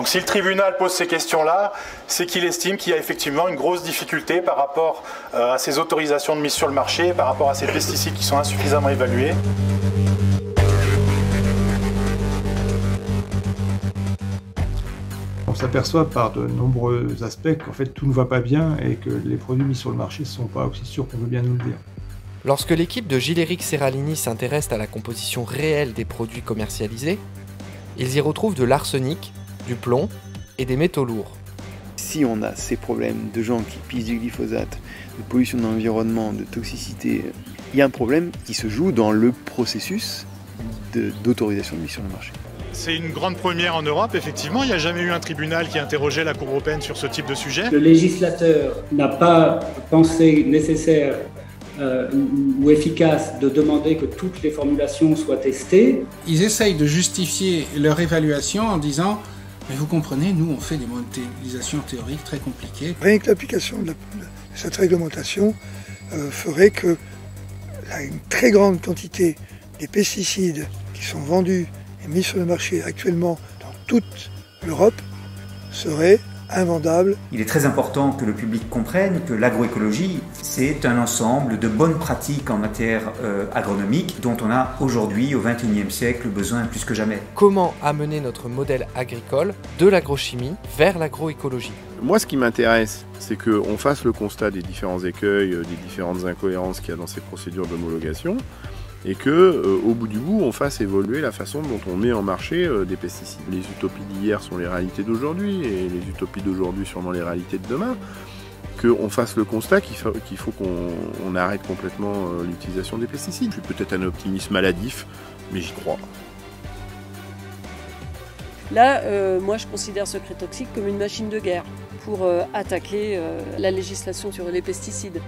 Donc si le tribunal pose ces questions-là, c'est qu'il estime qu'il y a effectivement une grosse difficulté par rapport à ces autorisations de mise sur le marché, par rapport à ces pesticides qui sont insuffisamment évalués. On s'aperçoit par de nombreux aspects qu'en fait tout ne va pas bien et que les produits mis sur le marché ne sont pas aussi sûrs qu'on veut bien nous le dire. Lorsque l'équipe de Gilles-Éric Serralini s'intéresse à la composition réelle des produits commercialisés, ils y retrouvent de l'arsenic, du plomb et des métaux lourds. Si on a ces problèmes de gens qui pissent du glyphosate, de pollution de l'environnement, de toxicité, il y a un problème qui se joue dans le processus d'autorisation de mise sur le marché. C'est une grande première en Europe, effectivement. Il n'y a jamais eu un tribunal qui interrogeait la Cour européenne sur ce type de sujet. Le législateur n'a pas pensé nécessaire ou efficace de demander que toutes les formulations soient testées. Ils essayent de justifier leur évaluation en disant « mais vous comprenez, nous on fait des modélisations théoriques très compliquées ». Rien que l'application de cette réglementation ferait que une très grande quantité des pesticides qui sont vendus et mis sur le marché actuellement dans toute l'Europe serait invendable. Il est très important que le public comprenne que l'agroécologie, c'est un ensemble de bonnes pratiques en matière agronomique dont on a aujourd'hui, au XXIe siècle, besoin plus que jamais. Comment amener notre modèle agricole de l'agrochimie vers l'agroécologie? Moi, ce qui m'intéresse, c'est qu'on fasse le constat des différents écueils, des différentes incohérences qu'il y a dans ces procédures d'homologation, et que, au bout du bout, on fasse évoluer la façon dont on met en marché des pesticides. Les utopies d'hier sont les réalités d'aujourd'hui, et les utopies d'aujourd'hui sûrement les réalités de demain. Qu'on fasse le constat qu'il faut qu'on arrête complètement l'utilisation des pesticides. Je suis peut-être un optimiste maladif, mais j'y crois. Là, moi je considère Secret Toxique comme une machine de guerre pour attaquer la législation sur les pesticides.